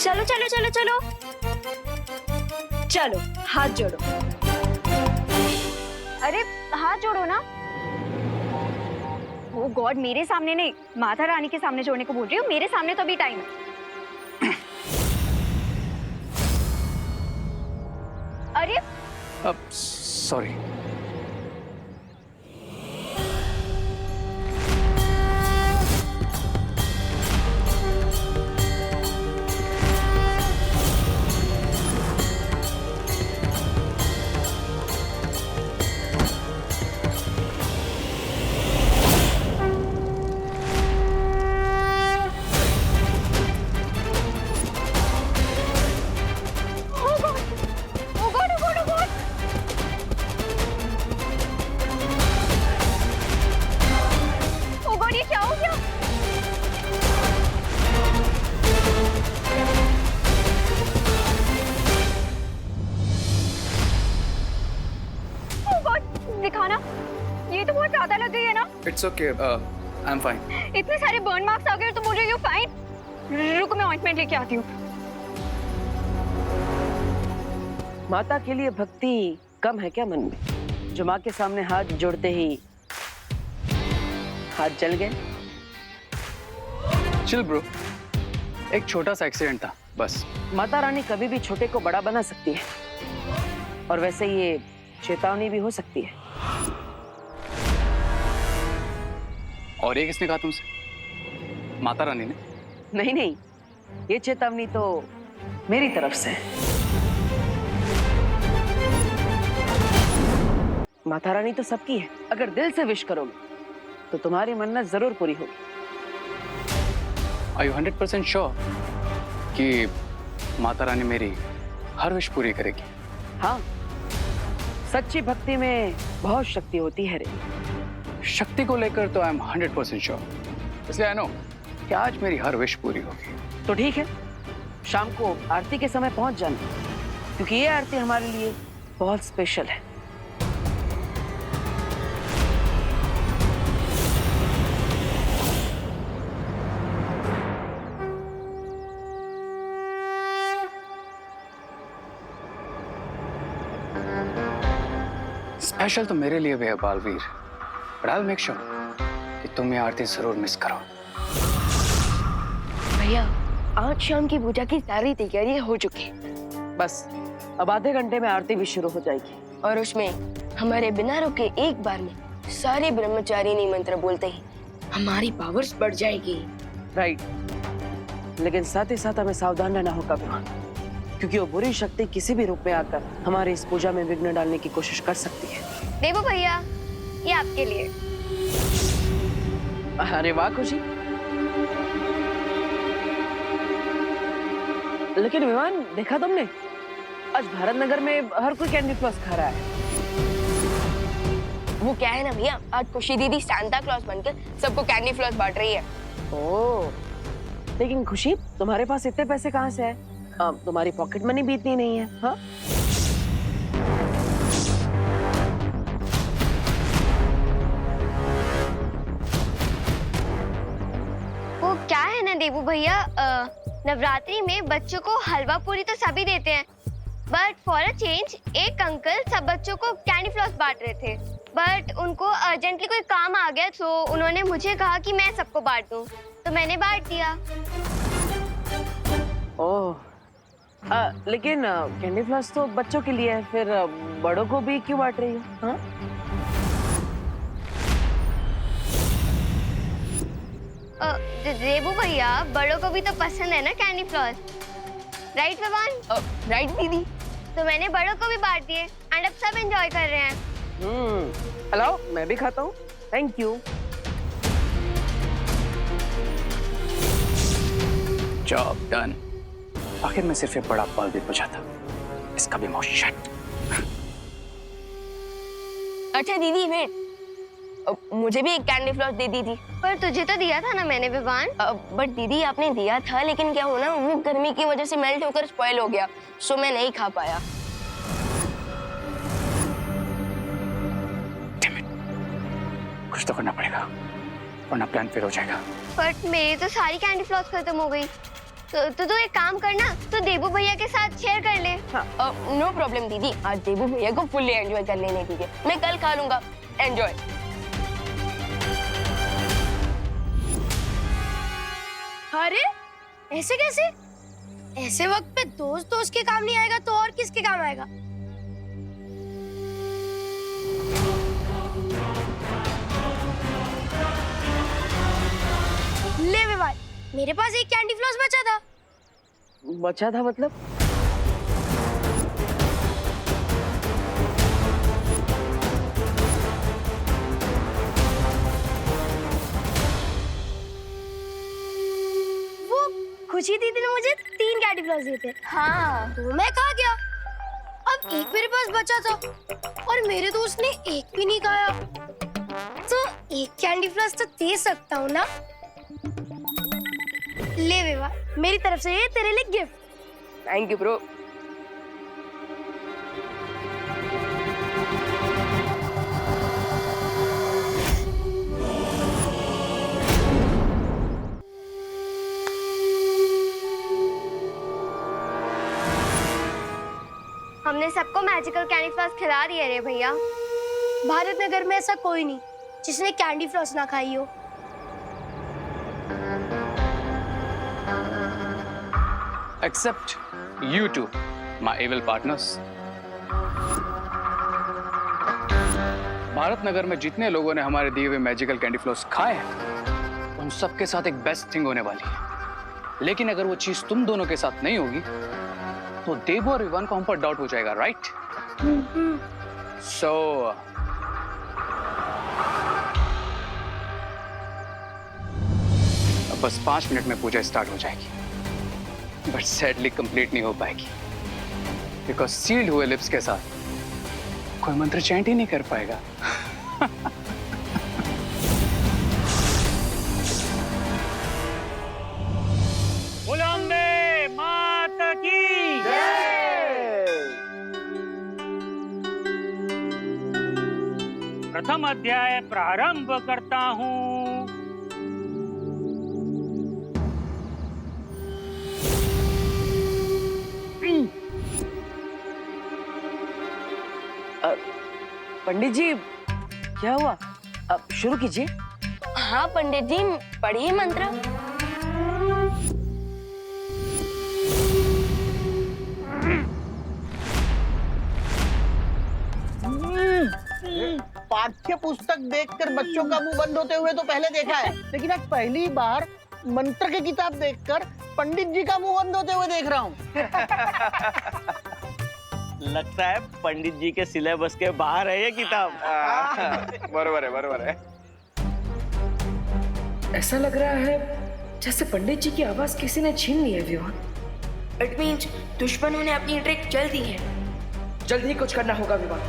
चलो चलो चलो चलो चलो, हाथ जोड़ो। अरे हाथ जोड़ो ना। ओ गॉड, मेरे सामने नहीं, माता रानी के सामने जोड़ने को बोल रही हूँ। मेरे सामने तो अभी टाइम है। अरे अब सॉरी। दिखाना, ये तो बहुत ज्यादा लग गई है ना। It's okay, I am fine. इतने सारे बर्न मार्क्स आ गए और तुम बोल रही हो फाइन। रुको, मैं ऑइंटमेंट लेके आती हूँ। माता के लिए भक्ति कम है क्या मन में, जो माँ के सामने हाथ जोड़ते ही हाथ जल गए? चिल ब्रो, एक छोटा सा एक्सीडेंट था बस। माता रानी कभी भी छोटे को बड़ा बना सकती है, और वैसे ये चेतावनी भी हो सकती है। और ये किसने कहा तुमसे? माता रानी ने? नहीं नहीं, ये चेतावनी तो मेरी तरफ से है। माता रानी तो सबकी है, अगर दिल से विश करोगे तो तुम्हारी मन्नत जरूर पूरी होगी। Are you 100% श्योर कि माता रानी मेरी हर विश पूरी करेगी? हाँ, सच्ची भक्ति में बहुत शक्ति होती है रे। शक्ति को लेकर तो आई एम 100% श्योर, इसलिए आई नो कि आज मेरी हर विश पूरी होगी। तो ठीक है, शाम को आरती के समय पहुंच जाना, क्योंकि ये आरती हमारे लिए बहुत स्पेशल है। स्पेशल तो मेरे लिए भी है Baalveer, but I will make sure कि तुम ये आरती जरूर मिस करो। भैया, आज शाम की पूजा की सारी तैयारी हो चुकी है। बस अब आधे घंटे में आरती भी शुरू हो जाएगी, और उसमें हमारे बिना रुके एक बार में सारे ब्रह्मचारी ने मंत्र बोलते ही हमारी पावर्स बढ़ जाएगी। राइट। लेकिन साथ ही साथ हमें सावधान रहना होगा विमान, क्योंकि वो बुरी शक्ति किसी भी रूप में आकर हमारी इस पूजा में विघ्न डालने की कोशिश कर सकती है। देवो भैया, ये आपके लिए। अरे वाह खुशी। लेकिन विमान, देखा तुमने, आज भारत नगर में हर कोई कैंडी फ्लॉस खा रहा है। वो क्या है ना भैया, आज खुशी दीदी सांता क्लॉज बनकर सबको कैंडी फ्लॉस बांट रही है। ओह, लेकिन खुशी, तुम्हारे पास इतने पैसे कहाँ से है? तुम्हारी पॉकेट मनी भी इतनी नहीं है। हाँ, वो क्या है ना देवू भैया, नवरात्रि में बच्चों को हलवा पूरी तो सभी देते हैं, बट फॉर अ चेंज एक अंकल सब बच्चों को कैंडी फ्लॉस बांट रहे थे, बट उनको अर्जेंटली कोई काम आ गया तो उन्होंने मुझे कहा कि मैं सबको बांट दूं, तो मैंने बांट दिया। ओह, लेकिन कैंडी फ्लॉस तो बच्चों के लिए है, फिर बड़ों को भी क्यों बांट रही हो? हाँ? देवू भैया, बड़ों को भी तो पसंद है ना कैंडी फ्लॉस, राइट भगवान? राइट दीदी। तो मैंने बड़ों को भी बांट दिए एंड अब सब एंजॉय कर रहे हैं। हेलो, मैं भी खाता हूँ। Thank you. Job done. आखिर में सिर्फ एक बड़ा बल्ब भी बुझा था, इसका भी माउथ शट। अच्छा दीदी, वेट, मुझे भी एक कैंडी फ्लॉस दे दी थी। पर तुझे तो दिया था ना मैंने विवान। बट दीदी आपने दिया था, लेकिन क्या हो ना, वो गर्मी की वजह से मेल्ट होकर स्पॉइल हो गया, सो मैं नहीं खा पाया। कुछ तो करना पड़ेगा, वरना प्लान फेल हो जाएगा। बट मेरी तो सारी कैंडी फ्लॉस खत्म हो गई। तो तू एक काम करना, तो देबू भैया के साथ शेयर कर ले। नो प्रॉब्लम दीदी, आज देबू भैया को फुल्ली एंजॉय कर लेने दीजिए, मैं कल खा लूंगा। एंजॉय। अरे ऐसे कैसे? ऐसे वक्त पे दोस्त दोस्त के काम नहीं आएगा तो और किसके काम आएगा? ले वे भाई, मेरे पास एक कैंडी फ्लॉस बचा था। बचा था मतलब? वो खुशी दीदी ने मुझे 3 कैंडी फ्लॉस दिए थे। हाँ, तो मैं खा गया। अब एक मेरे पास बचा था और मेरे दोस्त ने एक भी नहीं खाया। तो एक कैंडी फ्लॉस तो दे सकता हूँ ना? ले विवा, मेरी तरफ से ये तेरे लिए गिफ्ट। Thank you bro. हमने सबको मैजिकल कैंडी फ्लॉस खिला दिए रे भैया। भारत नगर में ऐसा कोई नहीं जिसने कैंडी फ्लॉस ना खाई हो। Except you two, my evil partners. Bharat Nagar में जितने लोगों ने हमारे दिए हुए मैजिकल कैंडी फ्लॉस खाए हैं, उन सब के साथ एक बेस्ट थिंग होने वाली है। लेकिन अगर वो चीज तुम दोनों के साथ नहीं होगी, तो देबू और विवान को हम पर डाउट हो जाएगा, राइट? सो अब बस 5 मिनट में पूजा स्टार्ट हो जाएगी, बट सैडली कंप्लीट नहीं हो पाएगी, बिकॉज सील्ड हुए लिप्स के साथ कोई मंत्र चैंट ही नहीं कर पाएगा। बुलंदे माता की प्रथम अध्याय प्रारंभ करता हूँ। पंडित जी, क्या हुआ? अब शुरू कीजिए। हाँ पंडित जी, पढ़िए मंत्र। पाठ्य पुस्तक देखकर बच्चों का मुंह बंद होते हुए तो पहले देखा है, लेकिन आज पहली बार मंत्र की किताब देखकर पंडित जी का मुंह बंद होते हुए देख रहा हूँ। लगता है पंडित जी के सिलेबस के बाहर है ये किताब। बरोबर है। ऐसा लग रहा है जैसे पंडित जी की आवाज किसी ने छीन ली है विवान। इट मींस दुश्मनों ने अपनी ट्रिक चल दी है। जल्दी ही कुछ करना होगा विवान।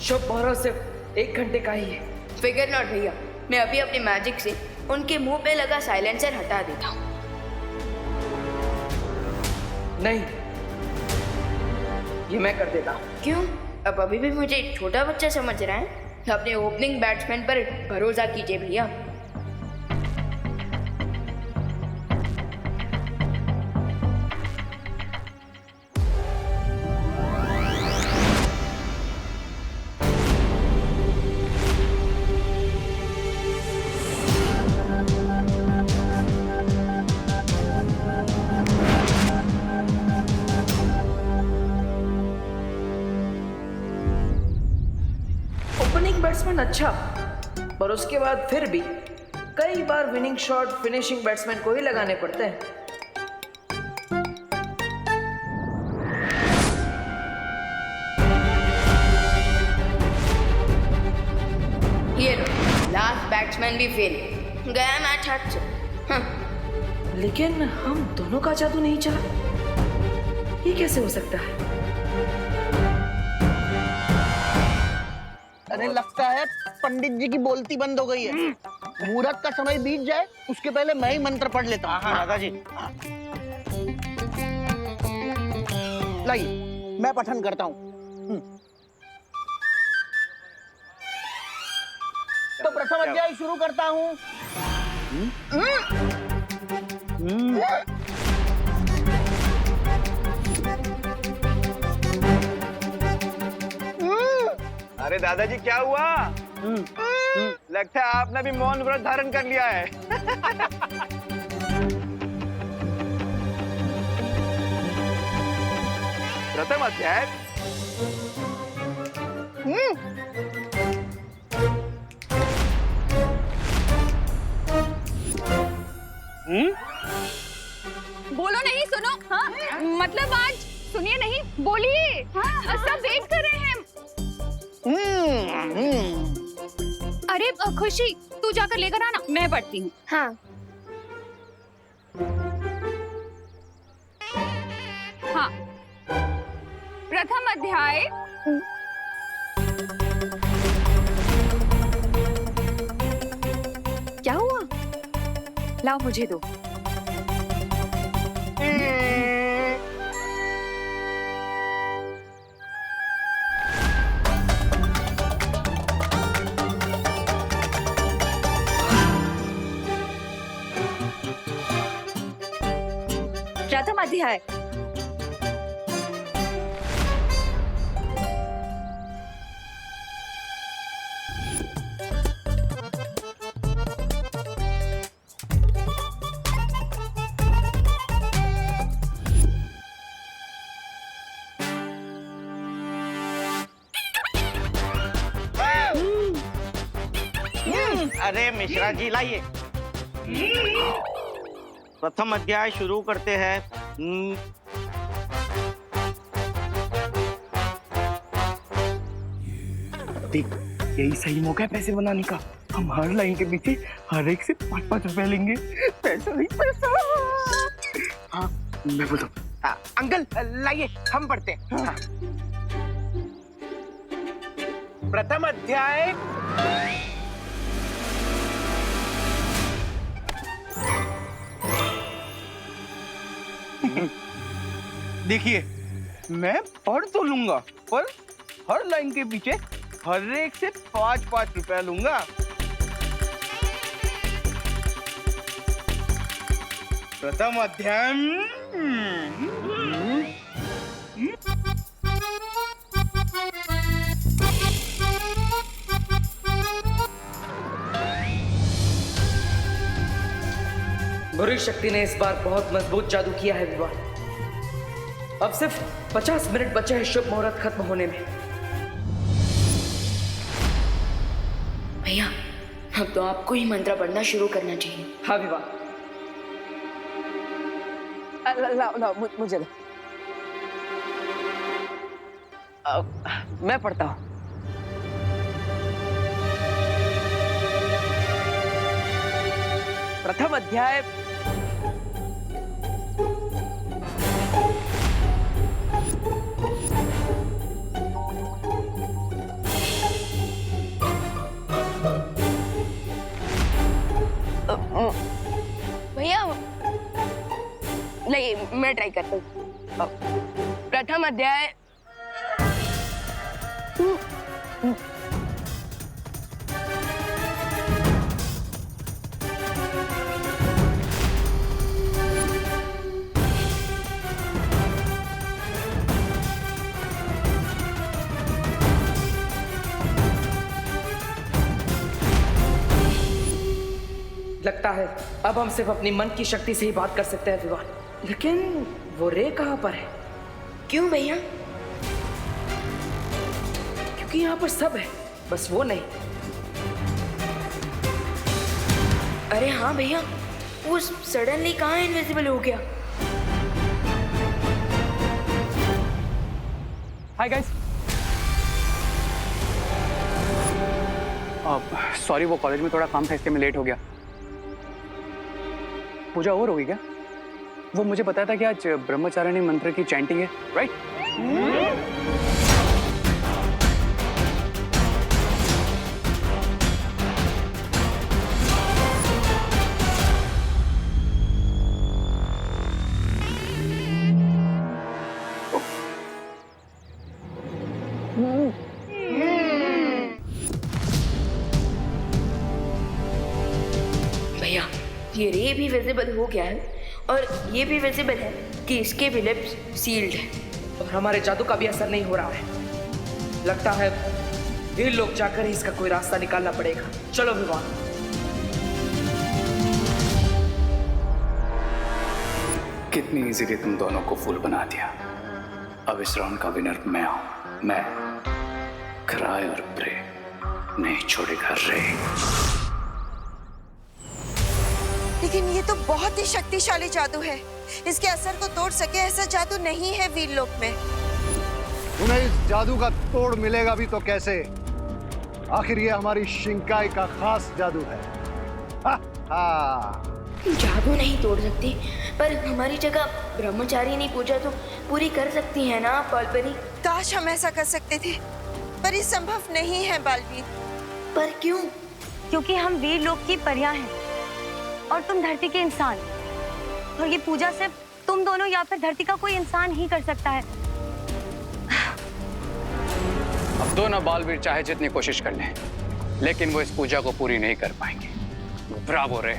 शुभ मुहूर्त सिर्फ 1 घंटे का ही है। फिगर नॉट भैया, मैं अभी अपने मैजिक से उनके मुंह पे लगा साइलेंसर हटा देता हूँ। नहीं, ये मैं कर देता हूँ। क्यों? अब अभी भी मुझे छोटा बच्चा समझ रहा है? अपने ओपनिंग बैट्समैन पर भरोसा कीजिए भैया। ओपनिंग बैट्समैन अच्छा, पर उसके बाद फिर भी कई बार विनिंग शॉट फिनिशिंग बैट्समैन को ही लगाने पड़ते हैं। ये लो, लास्ट बैट्समैन भी फेल, गया मैच हाथ से। लेकिन हम दोनों का जादू नहीं चला, ये कैसे हो सकता है? अरे लगता है पंडित जी की बोलती बंद हो गई है। मुहूर्त का समय बीत जाए उसके पहले मैं ही मंत्र पढ़ लेता हूँ। हाँ दादाजी। लाइए मैं पठन करता हूँ। तो प्रथम अध्याय शुरू करता हूँ। अरे दादाजी क्या हुआ? लगता है आपने भी मौन व्रत धारण कर लिया है। प्रथम अध्याय। बोलो नहीं, सुनो। हाँ? मतलब आज सुनिए नहीं, बोलिए। हाँ? सब वेट कर रहे हैं। अरे खुशी, तू जाकर लेकर आना, मैं पढ़ती हूँ। हाँ। हाँ, प्रथम अध्याय। क्या हुआ? लाओ मुझे दो। प्रथम अध्याय। अरे मिश्रा जी लाइए। प्रथम अध्याय शुरू करते हैं। देख, यही सही मौका है पैसे बनाने का। हम हर लाइन के पीछे हर एक से 5-5 रुपए लेंगे। पैसा ही पैसा। हाँ, मैं बोलता हूँ। अंकल लाइए, हम पढ़ते हैं। हाँ। प्रथम अध्याय। देखिए, मैं पढ़ तो लूंगा, पर हर लाइन के पीछे हर एक से 5-5 रुपया लूंगा। प्रथम अध्याय। बुरी शक्ति ने इस बार बहुत मजबूत जादू किया है विवान। अब सिर्फ 50 मिनट बचे हैं शुभ मुहूर्त खत्म होने में। भैया, अब तो आपको ही मंत्र पढ़ना शुरू करना चाहिए। हाँ विवान। लाओ मुझे दो। मैं पढ़ता हूँ। प्रथम अध्याय। भैया नहीं, मैं ट्राई करता हूँ। प्रथम अध्याय। लगता है अब हम सिर्फ अपनी मन की शक्ति से ही बात कर सकते हैं विवान। लेकिन वो रे कहाँ पर है? क्यों भैया? क्योंकि यहाँ पर सब है, बस वो नहीं। अरे हाँ भैया, वो सडनली कहाँ इनविजिबल हो गया? Hi guys. सॉरी, वो कॉलेज में थोड़ा काम था इसलिए मैं लेट हो गया। पूजा ओवर होगी क्या? वो मुझे बताया था कि आज ब्रह्मचारिणी मंत्र की चैंटिंग है, राइट? भैया, ये रे भी विजिबल हो गया है और ये भी विजिबल है कि इसके भी लिप्स सील्ड है। और हमारे जादू का भी असर नहीं हो रहा है। लगता है वीर लोग जाकर ही इसका कोई रास्ता निकालना पड़ेगा। चलो विवान। कितनी इजीली तुम दोनों को फूल बना दिया। अब इस राउंड का विनर मैं हूं। मैं क्राई और प्रे नहीं छोड़ेगा रे। लेकिन ये तो बहुत ही शक्तिशाली जादू है। इसके असर को तोड़ सके ऐसा जादू नहीं है वीरलोक में। उन्हें इस जादू का तोड़ मिलेगा भी तो कैसे? आखिर ये हमारी शिंकाई का खास जादू है। हा, हा। जादू नहीं तोड़ सकती, पर हमारी जगह ब्रह्मचारी नहीं पूजा तो पूरी कर सकती है ना बालबरी? काश हम ऐसा कर सकते थे, पर ये संभव नहीं है बालवीर। पर क्यों? क्योंकि हम वीर लोक की परियां हैं और तुम धरती के इंसान, और ये पूजा सिर्फ तुम दोनों या फिर धरती का कोई इंसान ही कर सकता है। अब दोनों बालवीर चाहे जितनी कोशिश कर लें, लेकिन वो इस पूजा को पूरी नहीं कर पाएंगे। ब्रावो रे,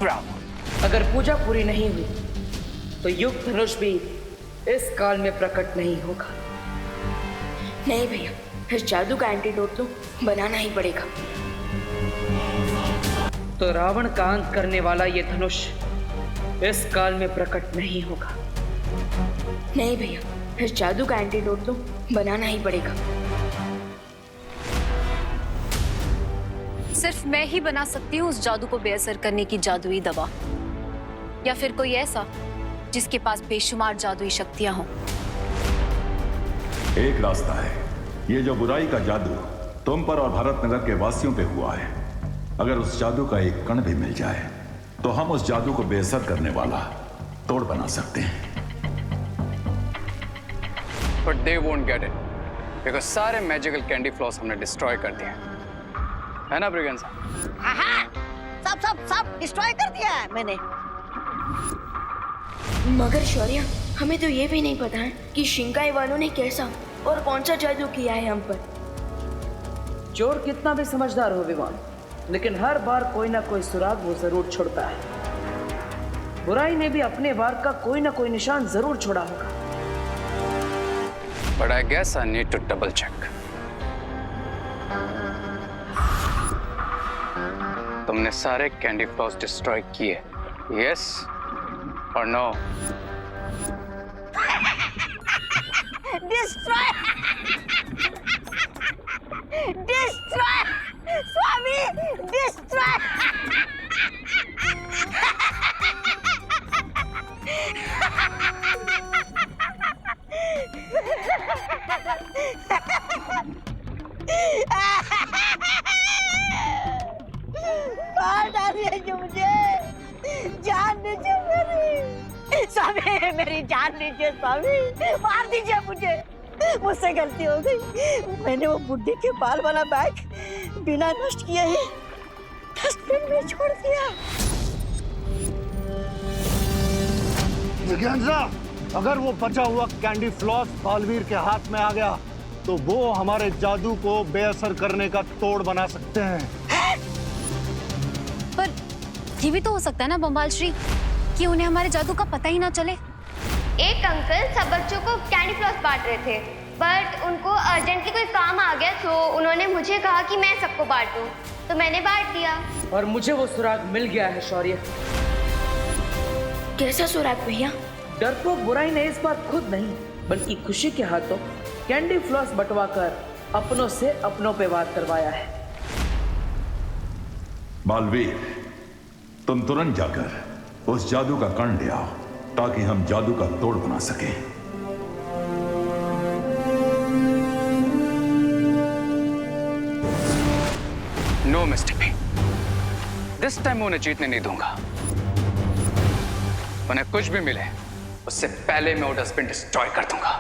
ब्रावो। अगर पूजा पूरी नहीं हुई तो युग धनुष भी इस काल में प्रकट नहीं होगा। नहीं भैया, इस जादू का एंटीडोट तो बनाना ही पड़ेगा। तो रावण का अंत करने वाला ये धनुष इस काल में प्रकट नहीं होगा। नहीं भैया, इस जादू का एंटीडोट तो बनाना ही पड़ेगा। सिर्फ मैं ही बना सकती हूँ उस जादू को बेअसर करने की जादुई दवा, या फिर कोई ऐसा जिसके पास बेशुमार जादुई शक्तियां हों। एक रास्ता है। ये जो बुराई का जादू तुम पर और भारत नगर के वासियों पे हुआ है, अगर उस जादू का एक कण भी मिल जाए तो हम उस जादू को बेअसर करने वाला तोड़ बना सकते हैं। But they won't get it, because सारे मैजिकल कैंडी फ्लॉस हमने डिस्ट्रॉय कर दिए, है ना ब्रिगेंसा? सब डिस्ट्रॉय कर दिया है मैंने। मगर शौर्य, हमें तो ये भी नहीं पता है कि शिंकाई वालों ने कैसा और कौन सा जादू किया है हम पर। चोर कितना भी समझदार हो विवान, लेकिन हर बार कोई ना कोई सुराग वो जरूर छोड़ता है। बुराई ने भी अपने वार का कोई ना कोई निशान जरूर छोड़ा होगा। But I guess I need to double check. तुमने सारे कैंडी फ्लॉस डिस्ट्रॉय किए, yes or no? Destroy Swami, destroy. मार डालिए मुझे, जान दीजिए मेरी। स्वामी मेरी जान लीजिए स्वामी, मार दीजिए मुझे। मुझसे गलती हो गई। मैंने वो बुड्ढी के बाल वाला बैग बिना नष्ट किए ही डस्टबिन में छोड़ दिया। जिज्ञासा, अगर वो बचा हुआ कैंडी फ्लॉस बालवीर के हाथ में आ गया तो वो हमारे जादू को बेअसर करने का तोड़ बना सकते हैं। पर ये भी तो हो सकता है ना बम्बाल श्री, कि उन्हें हमारे जादू का पता ही ना चले। एक अंकल सब बच्चों को कैंडी फ्लॉस बांट रहे थे, बट उनको अर्जेंटली कोई काम आ गया, तो उन्होंने मुझे कहा कि मैं सबको बांट दूं, तो मैंने बांट दिया। और मुझे वो सुराग मिल गया है शौर्य। कैसा सुराग भैया? डरपोक बुराई ने इस बार खुद नहीं बल्कि खुशी के हाथों कैंडी फ्लॉस बंटवा कर अपनों से अपनों पे वार करवाया है। बालवीर, तुम तुरंत जाकर उस जादू का कण ले आओ ताकि हम जादू का तोड़ बना सकें। नो मिस्टेक, दिस टाइम मैं उन्हें जीतने नहीं दूंगा। उन्हें कुछ भी मिले उससे पहले मैं वो डस्टबिन डिस्ट्रॉय कर दूंगा।